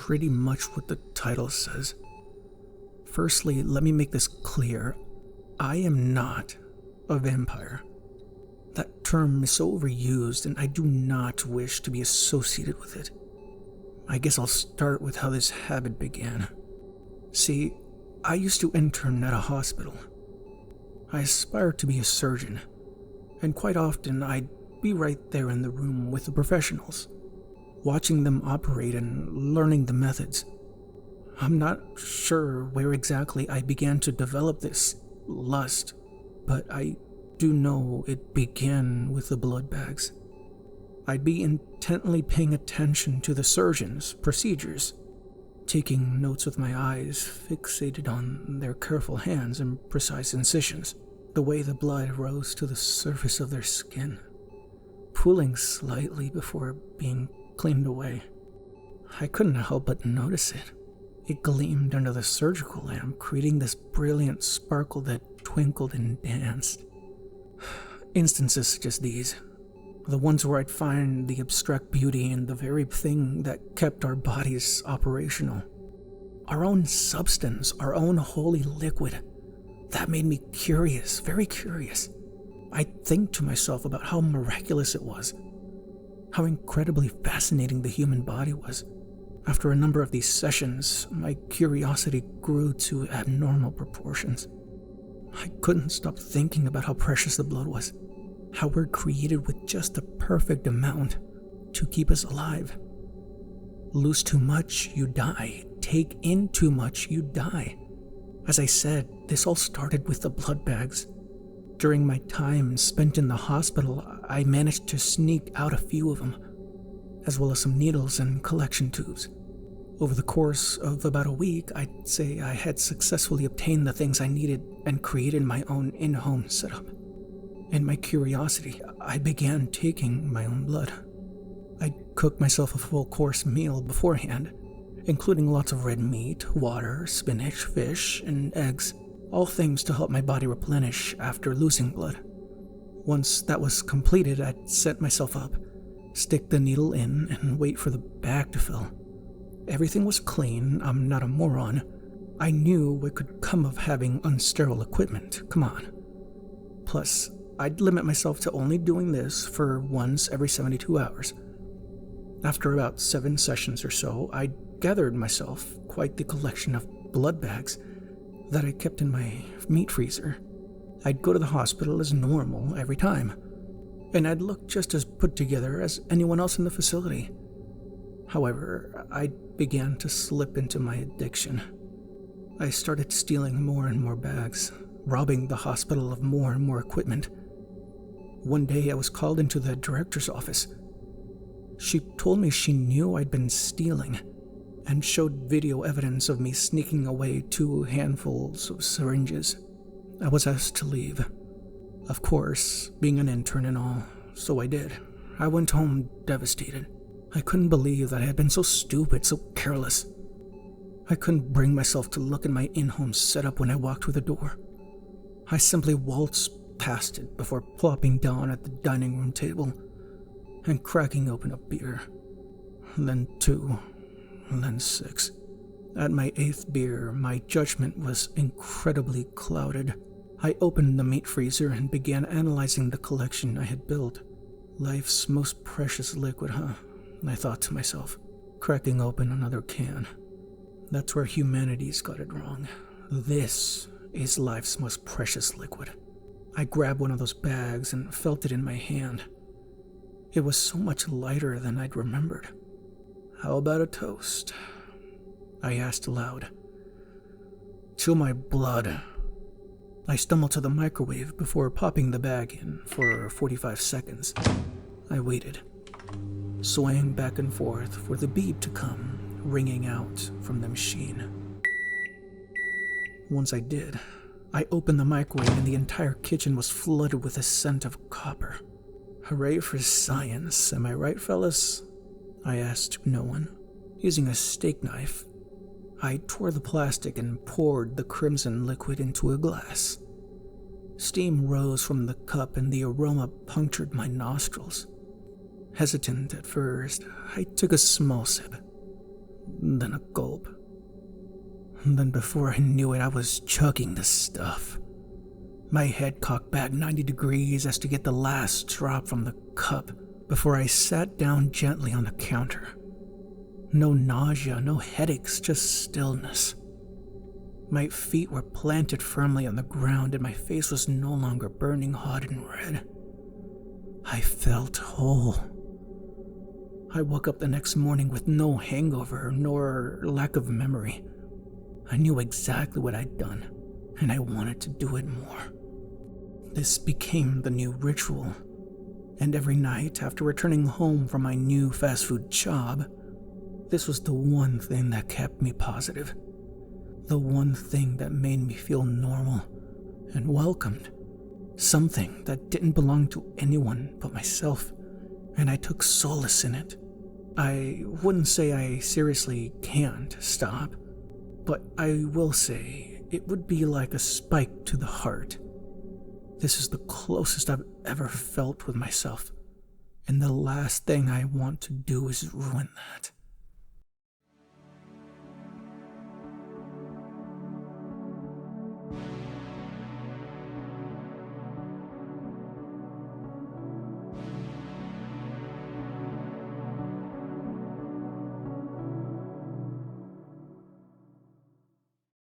pretty much what the title says. Firstly, let me make this clear. I am not a vampire. That term is so overused, and I do not wish to be associated with it. I guess I'll start with how this habit began. See, I used to intern at a hospital. I aspired to be a surgeon, and quite often I'd be right there in the room with the professionals, watching them operate and learning the methods. I'm not sure where exactly I began to develop this lust, but I do know it began with the blood bags. I'd be intently paying attention to the surgeon's procedures, taking notes with my eyes fixated on their careful hands and precise incisions, the way the blood rose to the surface of their skin, pooling slightly before being cleaned away. I couldn't help but notice it. It gleamed under the surgical lamp, creating this brilliant sparkle that twinkled and danced. Instances such as these, the ones where I'd find the abstract beauty in the very thing that kept our bodies operational. Our own substance, our own holy liquid. That made me curious, very curious. I'd think to myself about how miraculous it was, how incredibly fascinating the human body was. After a number of these sessions, my curiosity grew to abnormal proportions. I couldn't stop thinking about how precious the blood was, how we're created with just the perfect amount to keep us alive. Lose too much, you die. Take in too much, you die. As I said, this all started with the blood bags. During my time spent in the hospital, I managed to sneak out a few of them, as well as some needles and collection tubes. Over the course of about a week, I'd say I had successfully obtained the things I needed and created my own in-home setup. In my curiosity, I began taking my own blood. I'd cook myself a full-course meal beforehand, including lots of red meat, water, spinach, fish, and eggs, all things to help my body replenish after losing blood. Once that was completed, I'd set myself up, stick the needle in, and wait for the bag to fill. Everything was clean. I'm not a moron. I knew what could come of having unsterile equipment. Come on. Plus, I'd limit myself to only doing this for once every 72 hours. After about 7 sessions or so, I'd gathered myself quite the collection of blood bags that I kept in my meat freezer. I'd go to the hospital as normal every time, and I'd look just as put together as anyone else in the facility. However, I began to slip into my addiction. I started stealing more and more bags, robbing the hospital of more and more equipment. One day I was called into the director's office. She told me she knew I'd been stealing and showed video evidence of me sneaking away 2 handfuls of syringes. I was asked to leave. Of course, being an intern and all, so I did. I went home devastated. I couldn't believe that I had been so stupid, so careless. I couldn't bring myself to look at my in-home setup when I walked through the door. I simply waltzed past it before plopping down at the dining room table and cracking open a beer. Then 2, and then 6. At my 8th beer, my judgment was incredibly clouded. I opened the meat freezer and began analyzing the collection I had built. Life's most precious liquid, huh? I thought to myself, cracking open another can. That's where humanity's got it wrong. This is life's most precious liquid. I grabbed one of those bags and felt it in my hand. It was so much lighter than I'd remembered. How about a toast? I asked aloud. To my blood. I stumbled to the microwave before popping the bag in for 45 seconds. I waited, swaying back and forth for the beep to come, ringing out from the machine. Once I did, I opened the microwave and the entire kitchen was flooded with a scent of copper. Hooray for science, am I right, fellas? I asked no one. Using a steak knife, I tore the plastic and poured the crimson liquid into a glass. Steam rose from the cup and the aroma punctured my nostrils. Hesitant at first, I took a small sip. then a gulp. Then before I knew it, I was chugging the stuff. My head cocked back 90 degrees as to get the last drop from the cup before I sat down gently on the counter. No nausea, no headaches, just stillness. My feet were planted firmly on the ground and my face was no longer burning hot and red. I felt whole. I woke up the next morning with no hangover nor lack of memory. I knew exactly what I'd done, and I wanted to do it more. This became the new ritual, and every night after returning home from my new fast food job, this was the one thing that kept me positive. The one thing that made me feel normal and welcomed. Something that didn't belong to anyone but myself, and I took solace in it. I wouldn't say I seriously can't stop, but I will say it would be like a spike to the heart. This is the closest I've ever felt with myself, and the last thing I want to do is ruin that.